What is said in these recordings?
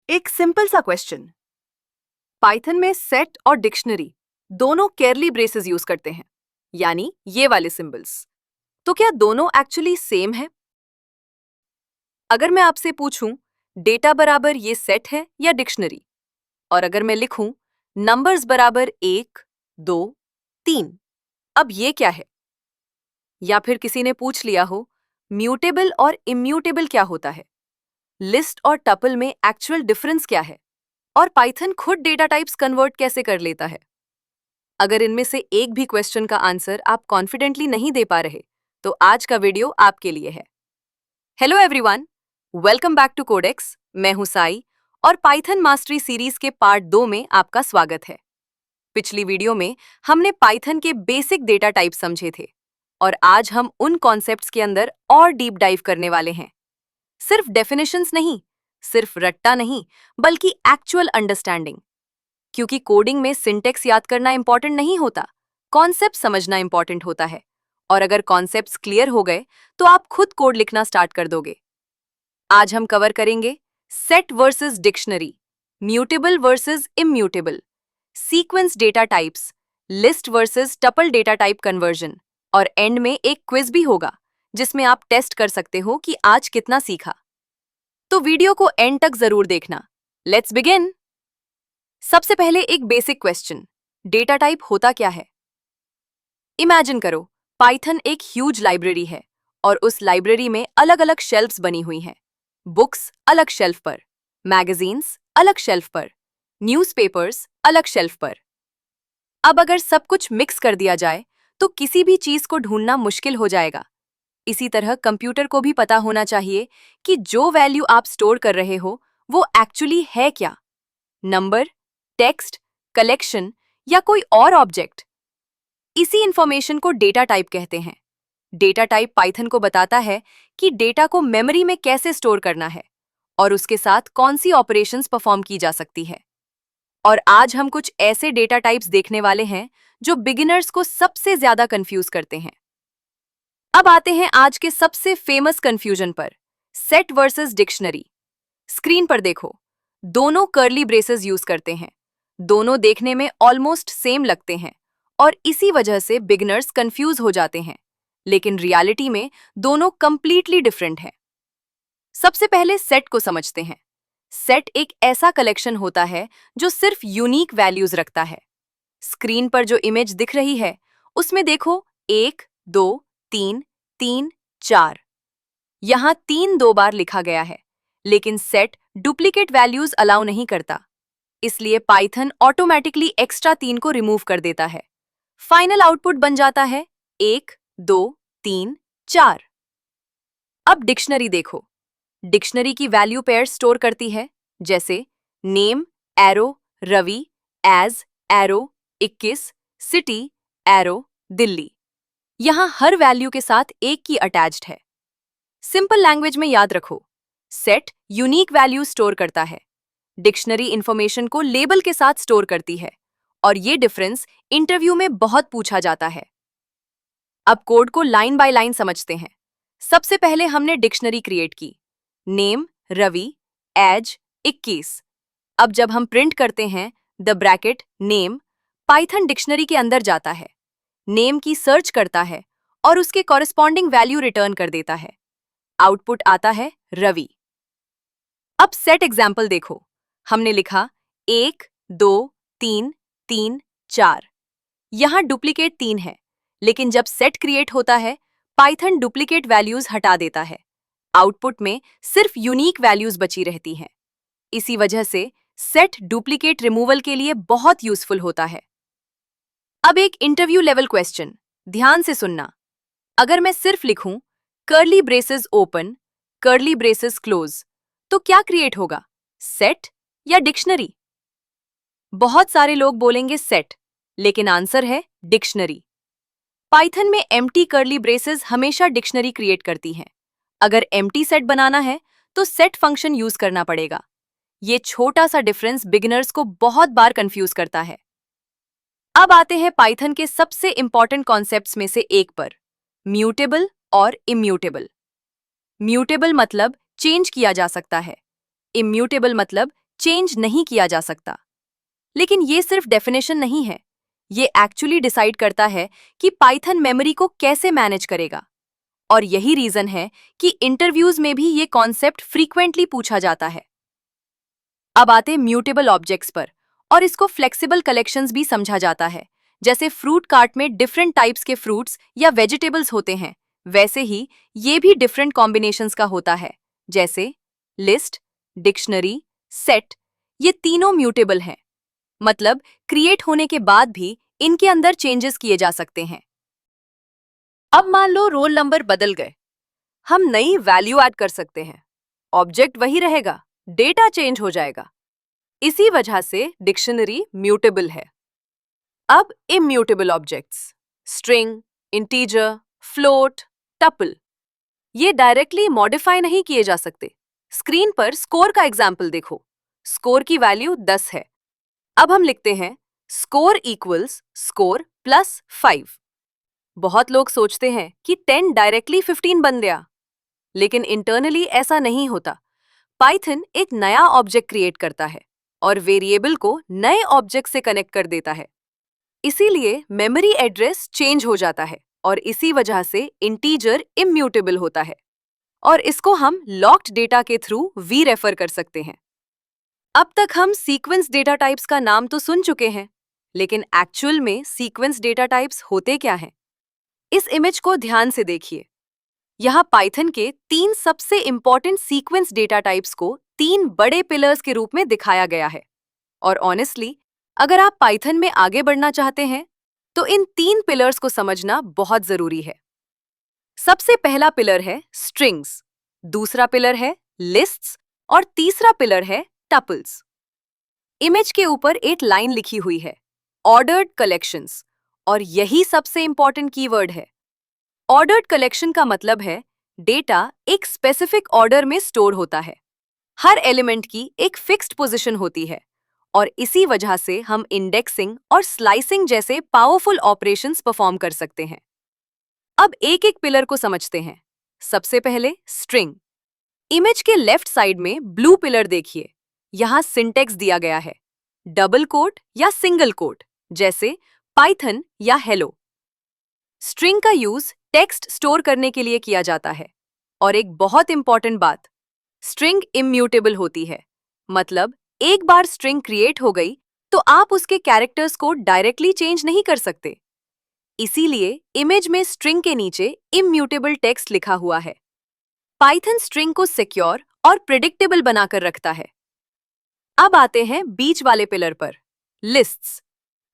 एक सिंपल सा question. Python में सेट और डिक्शनरी दोनों कर्ली ब्रेसेस यूज करते हैं, यानी ये वाले सिंबल्स। तो क्या दोनों एक्चुअली सेम है? अगर मैं आपसे पूछूं डेटा बराबर ये सेट है या डिक्शनरी, और अगर मैं लिखूं नंबर्स बराबर 1, 2, 3, अब ये क्या है? या फिर किसी ने पूछ लिया हो म्यूटेबल और इम्यूटेबल क्या होता है, लिस्ट और टपल में एक्चुअल डिफरेंस क्या है, और पाइथन खुद डेटा टाइप्स कन्वर्ट कैसे कर लेता है? अगर इनमें से एक भी क्वेश्चन का आंसर आप कॉन्फिडेंटली नहीं दे पा रहे, तो आज का वीडियो आपके लिए है। Hello everyone, welcome back to Codex. मैं हूं साई और पाइथन मास्टरी सीरीज के पार्ट 2 में आपका स्वागत है। पिछली वीडियो में हमने पाइथन के बेसिक डेटा टाइप समझे थे, और आज हम उन कॉन्सेप्ट्स के अंदर और डीप डाइव करने वाले हैं। सिर्फ डेफिनेशंस नहीं, सिर्फ रट्टा नहीं, बल्कि एक्चुअल अंडरस्टैंडिंग। क्योंकि कोडिंग में सिंटेक्स याद करना इंपॉर्टेंट नहीं होता, कॉन्सेप्ट समझना इंपॉर्टेंट होता है। और अगर कॉन्सेप्ट्स क्लियर हो गए तो आप खुद कोड लिखना स्टार्ट कर दोगे। आज हम कवर करेंगे set versus dictionary, mutable versus immutable, sequence data types, list versus tuple data type conversion, और एंड में एक क्विज भी होगा जिसमें आप टेस्ट कर सकते हो कि आज कितना सीखा। तो वीडियो को एंड तक जरूर देखना। Let's begin. सबसे पहले एक बेसिक क्वेश्चन, डेटा टाइप होता क्या है? इमेजिन करो, पाइथन एक ह्यूज लाइब्रेरी है और उस लाइब्रेरी में अलग अलग शेल्फ्स बनी हुई हैं। बुक्स अलग शेल्फ पर, मैगजीन्स अलग शेल्फ पर, न्यूज़पेपर्स अलग शेल्फ पर। अब अगर सब कुछ मिक्स कर दिया जाए तो किसी भी चीज को ढूंढना मुश्किल हो जाएगा। इसी तरह कंप्यूटर को भी पता होना चाहिए कि जो वैल्यू आप स्टोर कर रहे हो वो एक्चुअली है क्या, नंबर, टेक्स्ट, कलेक्शन या कोई और ऑब्जेक्ट। इसी इंफॉर्मेशन को डेटा टाइप कहते हैं। डेटा टाइप पाइथन को बताता है कि डेटा को मेमोरी में कैसे स्टोर करना है और उसके साथ कौन सी ऑपरेशंस परफॉर्म की जा सकती है। और आज हम कुछ ऐसे डेटा टाइप्स देखने वाले हैं जो बिगिनर्स को सबसे ज्यादा कंफ्यूज करते हैं। अब आते हैं आज के सबसे फेमस कंफ्यूजन पर, सेट वर्सेस डिक्शनरी। स्क्रीन पर देखो, दोनों कर्ली ब्रेसेस यूज करते हैं, दोनों देखने में ऑलमोस्ट सेम लगते हैं और इसी वजह से बिगिनर्स कंफ्यूज हो जाते हैं। लेकिन रियलिटी में दोनों कंप्लीटली डिफरेंट हैं। सबसे पहले सेट को समझते हैं। सेट एक ऐसा कलेक्शन होता है जो सिर्फ यूनिक वैल्यूज रखता है। स्क्रीन पर जो इमेज दिख रही है उसमें देखो 1, 2, 3, 3, 4। यहाँ 3 2 बार लिखा गया है, लेकिन सेट डुप्लीकेट वैल्यूज अलाउ नहीं करता। इसलिए पाइथन ऑटोमेटिकली एक्स्ट्रा 3 को रिमूव कर देता है। फाइनल आउटपुट बन जाता है 1, 2, 3, 4। अब डिक्शनरी देखो, डिक्शनरी की वैल्यू पेयर स्टोर करती है, जैसे name arrow Ravi, age arrow 21, city arrow Delhi. यहाँ हर वैल्यू के साथ एक की अटैच्ड है। सिंपल लैंग्वेज में याद रखो, सेट यूनिक वैल्यू स्टोर करता है, डिक्शनरी इंफॉर्मेशन को लेबल के साथ स्टोर करती है, और ये डिफरेंस इंटरव्यू में बहुत पूछा जाता है। अब कोड को लाइन बाय लाइन समझते हैं। सबसे पहले हमने डिक्शनरी क्रिएट की, नेम रवि, एज 21। अब जब हम प्रिंट करते हैं the bracket name, Python dictionary के अंदर जाता है, नेम की सर्च करता है और उसके कॉरेस्पॉन्डिंग वैल्यू रिटर्न कर देता है। आउटपुट आता है रवि। अब सेट एग्जाम्पल देखो, हमने लिखा 1, 2, 3, 3, 4। यहाँ डुप्लीकेट 3 है, लेकिन जब सेट क्रिएट होता है पाइथन डुप्लीकेट वैल्यूज हटा देता है। आउटपुट में सिर्फ यूनिक वैल्यूज बची रहती हैं। इसी वजह से सेट डुप्लीकेट रिमूवल के लिए बहुत यूजफुल होता है। अब एक इंटरव्यू लेवल क्वेश्चन, ध्यान से सुनना। अगर मैं सिर्फ लिखूं curly braces open, curly braces close, तो क्या क्रिएट होगा, सेट या डिक्शनरी? बहुत सारे लोग बोलेंगे सेट, लेकिन आंसर है डिक्शनरी। पाइथन में एम्प्टी कर्ली ब्रेसेस हमेशा डिक्शनरी क्रिएट करती हैं। अगर एम्प्टी सेट बनाना है तो सेट फंक्शन यूज करना पड़ेगा। ये छोटा सा डिफरेंस बिगिनर्स को बहुत बार कंफ्यूज करता है। अब आते हैं पाइथन के सबसे इंपॉर्टेंट कॉन्सेप्ट्स में से एक पर, म्यूटेबल और इम्यूटेबल। म्यूटेबल मतलब चेंज किया जा सकता है, इम्यूटेबल मतलब चेंज नहीं किया जा सकता। लेकिन ये सिर्फ डेफिनेशन नहीं है, ये एक्चुअली डिसाइड करता है कि पाइथन मेमोरी को कैसे मैनेज करेगा। और यही रीजन है कि इंटरव्यूज में भी ये कॉन्सेप्ट फ्रीक्वेंटली पूछा जाता है। अब आते म्यूटेबल ऑब्जेक्ट्स पर, और इसको फ्लेक्सिबल कलेक्शंस भी समझा जाता है। जैसे फ्रूट कार्ट में डिफरेंट टाइप्स के फ्रूट्स या वेजिटेबल्स होते हैं, वैसे ही ये भी डिफरेंट कॉम्बिनेशंस का होता है। जैसे लिस्ट, डिक्शनरी, सेट, ये तीनों म्यूटेबल हैं। मतलब क्रिएट होने के बाद भी इनके अंदर चेंजेस किए जा सकते हैं। अब मान लो रोल नंबर बदल गए, हम नई वैल्यू ऐड कर सकते हैं। ऑब्जेक्ट वही रहेगा, डेटा चेंज हो जाएगा। इसी वजह से डिक्शनरी म्यूटेबल है। अब immutable objects, string, integer, float, tuple, ये डायरेक्टली मॉडिफाई नहीं किए जा सकते। स्क्रीन पर स्कोर का एग्जाम्पल देखो। स्कोर की वैल्यू 10 है। अब हम लिखते हैं स्कोर इक्वल्स स्कोर प्लस 5। बहुत लोग सोचते हैं कि 10 डायरेक्टली 15 बन गया, लेकिन इंटरनली ऐसा नहीं होता। पाइथन एक नया ऑब्जेक्ट क्रिएट करता है और वेरिएबल को नए ऑब्जेक्ट से कनेक्ट कर देता है। इसीलिए मेमोरी एड्रेस चेंज हो जाता है और इसी वजह से इंटीजर इम्यूटेबल होता है। और इसको हम लॉक्ड डेटा के थ्रू वी रेफर कर सकते हैं। अब तक हम सीक्वेंस डेटा टाइप्स का नाम तो सुन चुके हैं, लेकिन एक्चुअल में सीक्वेंस डेटा टाइप्स होते क्या हैं? इस इमेज को ध्यान से देखिए। यहाँ पाइथन के 3 सबसे इंपॉर्टेंट सीक्वेंस डेटा टाइप्स को 3 बड़े पिलर्स के रूप में दिखाया गया है। और ऑनेस्टली, अगर आप पाइथन में आगे बढ़ना चाहते हैं, तो इन 3 पिलर्स को समझना बहुत जरूरी है। सबसे पहला पिलर है स्ट्रिंग्स, दूसरा पिलर है लिस्ट्स और तीसरा पिलर है टपल्स। इमेज के ऊपर एक लाइन लिखी हुई है, ऑर्डर्ड कलेक्शंस, और यही सबसे इंपॉर्टेंट कीवर्ड है। ऑर्डर्ड कलेक्शन का मतलब है डेटा एक स्पेसिफिक ऑर्डर में स्टोर होता है। हर एलिमेंट की एक फिक्स्ड पोजीशन होती है और इसी वजह से हम इंडेक्सिंग और स्लाइसिंग जैसे पावरफुल ऑपरेशंस परफॉर्म कर सकते हैं। अब एक एक पिलर को समझते हैं। सबसे पहले स्ट्रिंग। इमेज के लेफ्ट साइड में ब्लू पिलर देखिए, यहां सिंटेक्स दिया गया है, डबल कोट या सिंगल कोट, जैसे पाइथन या हेलो। स्ट्रिंग का यूज टेक्स्ट स्टोर करने के लिए किया जाता है। और एक बहुत इंपॉर्टेंट बात, स्ट्रिंग इम्यूटेबल होती है। मतलब एक बार स्ट्रिंग क्रिएट हो गई तो आप उसके कैरेक्टर्स को डायरेक्टली चेंज नहीं कर सकते। इसीलिए इमेज में स्ट्रिंग के नीचे इम्यूटेबल टेक्स्ट लिखा हुआ है। पाइथन स्ट्रिंग को सिक्योर और प्रिडिक्टेबल बनाकर रखता है। अब आते हैं बीच वाले पिलर पर, लिस्ट्स।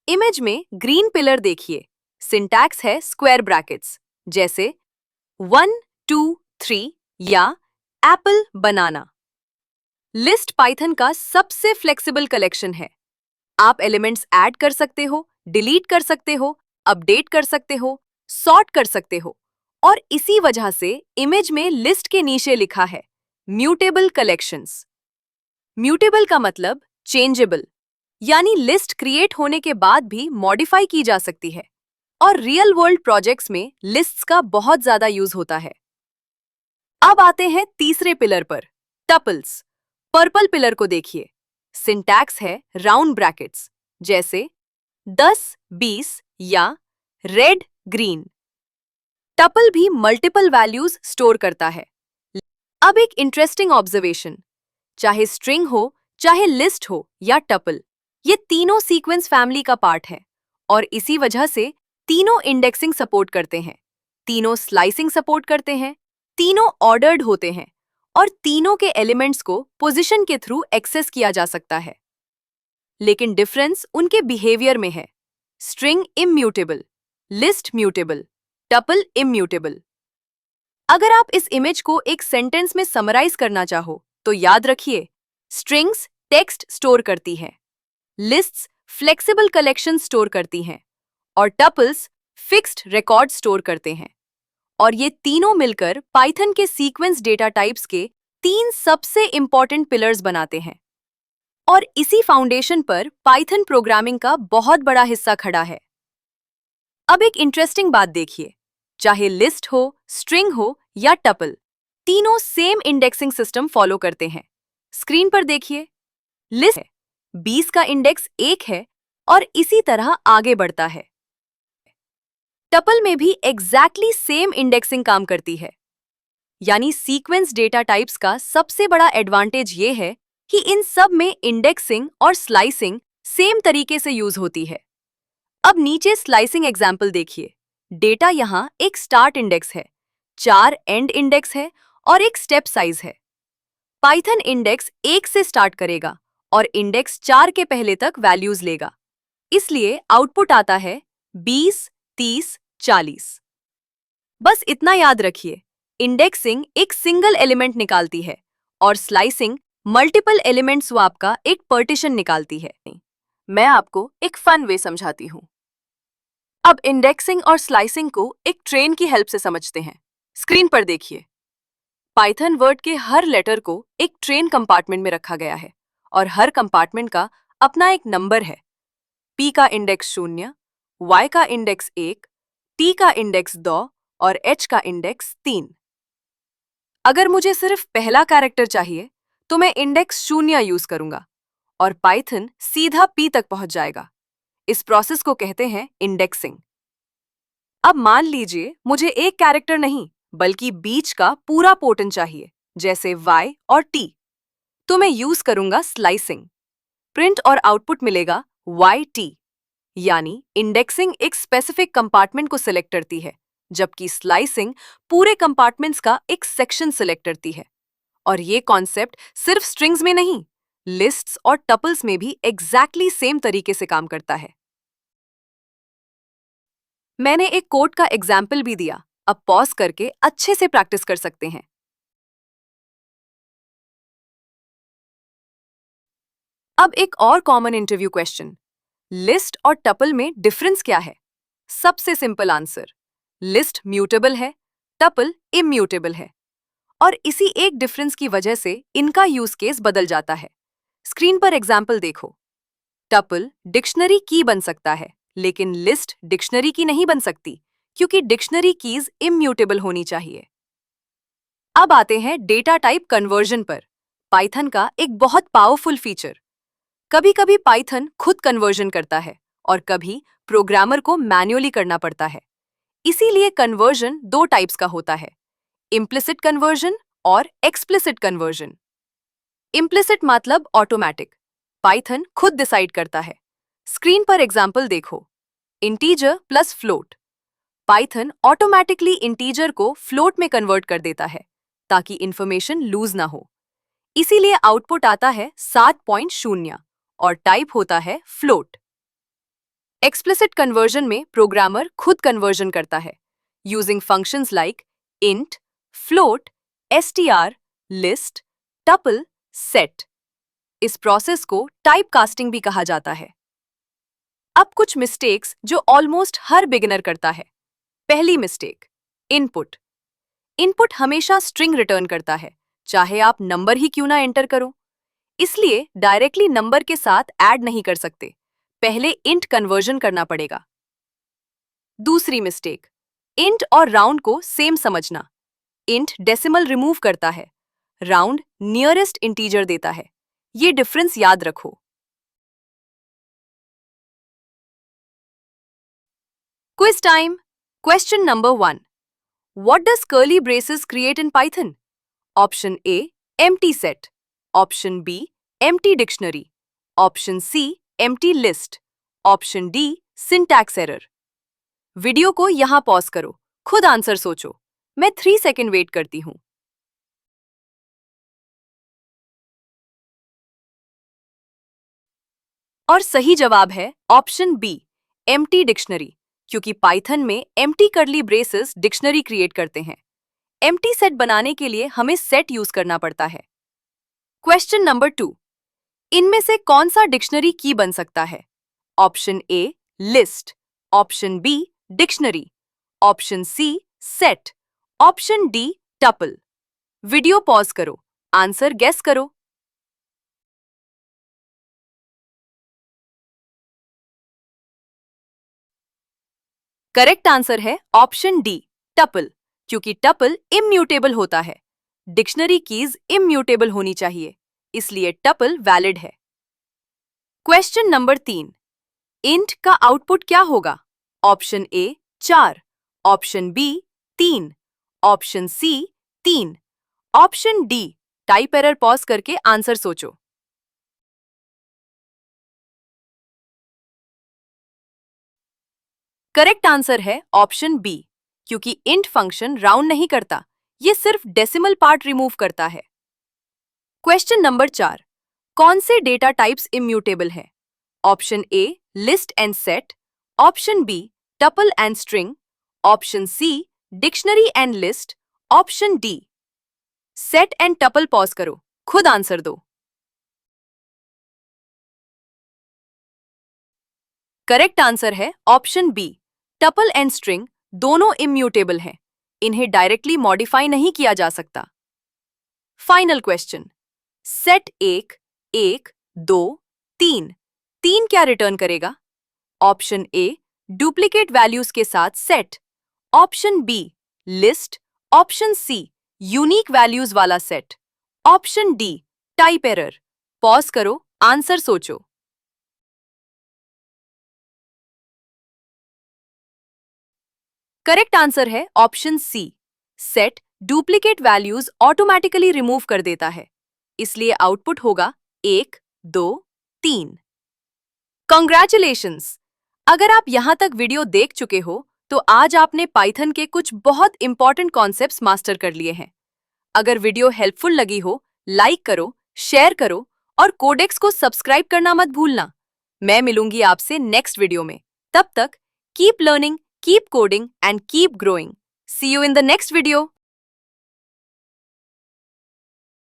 इमेज में ग्रीन पिलर देखिए, सिंटैक्स है स्क्वायर ब्रैकेट्स, जैसे 1 2 3 या एप्पल बनाना। लिस्ट पाइथन का सबसे फ्लेक्सिबल कलेक्शन है। आप एलिमेंट्स ऐड कर सकते हो, डिलीट कर सकते हो, अपडेट कर सकते हो, सॉर्ट कर सकते हो। और इसी वजह से इमेज में लिस्ट के नीचे लिखा है म्यूटेबल कलेक्शंस। म्यूटेबल का मतलब चेंजेबल, यानी लिस्ट क्रिएट होने के बाद भी मॉडिफाई की जा सकती है। और रियल वर्ल्ड प्रोजेक्ट्स में लिस्ट्स का बहुत ज्यादा यूज होता है। अब आते हैं तीसरे पिलर पर, टपल्स। पर्पल पिलर को देखिए, सिंटैक्स है राउंड ब्रैकेट्स, जैसे 10 20 या रेड ग्रीन। टपल भी मल्टीपल वैल्यूज स्टोर करता है। अब एक इंटरेस्टिंग ऑब्जर्वेशन, चाहे स्ट्रिंग हो, चाहे लिस्ट हो या टपल, ये तीनों सीक्वेंस फैमिली का पार्ट है। और इसी वजह से तीनों इंडेक्सिंग सपोर्ट करते हैं, तीनों स्लाइसिंग सपोर्ट करते हैं, तीनों ऑर्डर्ड होते हैं और तीनों के एलिमेंट्स को पोजीशन के थ्रू एक्सेस किया जा सकता है। लेकिन डिफरेंस उनके बिहेवियर में है। String immutable, list mutable, tuple immutable. अगर आप इस इमेज को एक सेंटेंस में समराइज करना चाहो तो याद रखिए, स्ट्रिंग्स टेक्स्ट स्टोर करती हैं, लिस्ट्स फ्लेक्सिबल कलेक्शन स्टोर करती हैं और टपल्स फिक्स्ड रिकॉर्ड स्टोर करते हैं। और ये तीनों मिलकर पाइथन के सीक्वेंस डेटा टाइप्स के 3 सबसे इंपॉर्टेंट पिलर्स बनाते हैं। और इसी फाउंडेशन पर पाइथन प्रोग्रामिंग का बहुत बड़ा हिस्सा खड़ा है। अब एक इंटरेस्टिंग बात देखिए, चाहे लिस्ट हो, स्ट्रिंग हो या टपल, तीनों सेम इंडेक्सिंग सिस्टम फॉलो करते हैं। स्क्रीन पर देखिए, लिस्ट है, 20 का इंडेक्स 1 है और इसी तरह आगे बढ़ता है। टपल में भी एग्जैक्टली सेम इंडेक्सिंग काम करती है। यानी सीक्वेंस डेटा टाइप्स का सबसे बड़ा एडवांटेज ये है कि इन सब में इंडेक्सिंग और स्लाइसिंग सेम तरीके से यूज होती है। अब नीचे स्लाइसिंग एग्जाम्पल देखिए। डेटा यहाँ एक स्टार्ट इंडेक्स है, 4 एंड इंडेक्स है और एक स्टेप साइज है। पाइथन इंडेक्स 1 से स्टार्ट करेगा और इंडेक्स 4 के पहले तक वैल्यूज लेगा। इसलिए आउटपुट आता है 20, 30, 40। बस इतना याद रखिए, इंडेक्सिंग एक सिंगल एलिमेंट निकालती है और स्लाइसिंग मल्टीपल एलिमेंट स्वैप का एक पार्टीशन निकालती है। मैं आपको एक फन वे समझाती हूँ। अब इंडेक्सिंग और स्लाइसिंग को एक ट्रेन की हेल्प से समझते हैं। स्क्रीन पर देखिए। पाइथन वर्ड के हर लेटर को एक ट्रेन कंपार्टमेंट में रखा गया है और हर कंपार्टमेंट का अपना एक नंबर है। P का इंडेक्स 0, Y का इंडेक्स 1, T का इंडेक्स 2 और H का इंडेक्स 3। अगर मुझे सिर्फ पहला कैरेक्टर चाहिए तो मैं इंडेक्स 0 यूज करूंगा और पाइथन सीधा P तक पहुंच जाएगा। इस प्रोसेस को कहते हैं इंडेक्सिंग। अब मान लीजिए मुझे एक कैरेक्टर नहीं बल्कि बीच का पूरा पोर्टन चाहिए, जैसे Y और T, तो मैं यूज करूंगा स्लाइसिंग। प्रिंट और आउटपुट मिलेगा YT। यानी इंडेक्सिंग एक स्पेसिफिक कंपार्टमेंट को सिलेक्ट करती है, जबकि स्लाइसिंग पूरे कंपार्टमेंट्स का एक सेक्शन सिलेक्ट करती है। और ये कॉन्सेप्ट सिर्फ स्ट्रिंग्स में नहीं, लिस्ट्स और टपल्स में भी एग्जैक्टली सेम तरीके से काम करता है। मैंने एक कोड का एग्जाम्पल भी दिया, अब पॉज करके अच्छे से प्रैक्टिस कर सकते हैं। अब एक और कॉमन इंटरव्यू क्वेश्चन, लिस्ट और टपल में डिफरेंस क्या है? सबसे सिंपल आंसर, लिस्ट म्यूटेबल है, टपल इम्यूटेबल है। और इसी एक डिफरेंस की वजह से इनका यूज केस बदल जाता है। स्क्रीन पर एग्जाम्पल देखो। टपल डिक्शनरी की बन सकता है, लेकिन लिस्ट डिक्शनरी की नहीं बन सकती, क्योंकि डिक्शनरी कीज इम्यूटेबल होनी चाहिए। अब आते हैं डेटा टाइप कन्वर्जन पर, पाइथन का एक बहुत पावरफुल फीचर। कभी कभी पाइथन खुद कन्वर्जन करता है और कभी प्रोग्रामर को मैन्युअली करना पड़ता है। इसीलिए कन्वर्जन दो टाइप्स का होता है, इम्प्लिसिट कन्वर्जन और एक्सप्लिसिट कन्वर्जन। इम्प्लिसिट मतलब ऑटोमैटिक, पाइथन खुद डिसाइड करता है। स्क्रीन पर एग्जाम्पल देखो। Integer plus float, Python automatically integer को फ्लोट में कन्वर्ट कर देता है ताकि इंफॉर्मेशन लूज ना हो। इसीलिए आउटपुट आता है 7.0 और टाइप होता है फ्लोट। एक्सप्लिसिट कन्वर्जन में प्रोग्रामर खुद कन्वर्जन करता है using functions like int, float, str, list, tuple, set. इस प्रोसेस को टाइप कास्टिंग भी कहा जाता है। अब कुछ मिस्टेक्स जो ऑलमोस्ट हर बिगिनर करता है। पहली मिस्टेक, इनपुट। इनपुट हमेशा स्ट्रिंग रिटर्न करता है, चाहे आप नंबर ही क्यों ना एंटर करो। इसलिए डायरेक्टली नंबर के साथ ऐड नहीं कर सकते, पहले इंट कन्वर्जन करना पड़ेगा। दूसरी मिस्टेक, इंट और राउंड को सेम समझना। इंट डेसिमल रिमूव करता है, राउंड नियरेस्ट इंटीजर देता है। ये डिफरेंस याद रखो। Quiz time. Question number 1, what does curly braces create in Python? Option A, empty set. Option B, empty dictionary. Option C, empty list. Option D, syntax error. Video को यहां pause करो, खुद answer सोचो। मैं 3 second wait करती हूं। और सही जवाब है ऑप्शन बी, एम्प्टी डिक्शनरी, क्योंकि पाइथन में empty curly braces dictionary create करते हैं। एम्प्टी सेट बनाने के लिए हमें सेट यूज करना पड़ता है। क्वेश्चन नंबर 2, इनमें से कौन सा डिक्शनरी की बन सकता है? Option A, list. Option B, dictionary. Option C, set. Option D, tuple. Video pause करो, आंसर गेस करो। करेक्ट आंसर है ऑप्शन डी, टपल, क्योंकि टपल इम्यूटेबल होता है। डिक्शनरी कीज इम्यूटेबल होनी चाहिए, इसलिए टपल वैलिड है। क्वेश्चन नंबर 3, इंट का आउटपुट क्या होगा? Option A 4, option B 3, option C 3, option D. Type error pause करके आंसर सोचो। करेक्ट आंसर है ऑप्शन बी, क्योंकि इंट फंक्शन राउंड नहीं करता, ये सिर्फ डेसिमल पार्ट रिमूव करता है। क्वेश्चन नंबर 4, कौन से डेटा टाइप्स इम्यूटेबल है? Option A list and set, option B tuple and string, option C dictionary and list, option D. Set and tuple pause करो, खुद आंसर दो। करेक्ट आंसर है option B, tuple and string दोनों immutable हैं, इन्हें directly modify नहीं किया जा सकता। फाइनल क्वेश्चन, सेट 1, 1, 2, 3, 3 क्या रिटर्न करेगा? ऑप्शन ए डुप्लीकेट वैल्यूज के साथ set, option B list, option C unique values वाला set, option D type error. Pause करो, आंसर सोचो। करेक्ट आंसर है option C, set duplicate values automatically remove कर देता है, इसलिए आउटपुट होगा 1, 2, 3। कॉन्ग्रेचुलेशंस! अगर आप यहां तक वीडियो देख चुके हो तो आज आपने पाइथन के कुछ बहुत इंपॉर्टेंट कॉन्सेप्ट्स मास्टर कर लिए हैं। अगर वीडियो हेल्पफुल लगी हो, लाइक करो, शेयर करो और कोडेक्स को सब्सक्राइब करना मत भूलना। मैं मिलूंगी आपसे नेक्स्ट वीडियो में। तब तक keep learning, keep coding and keep growing. See you in the next video.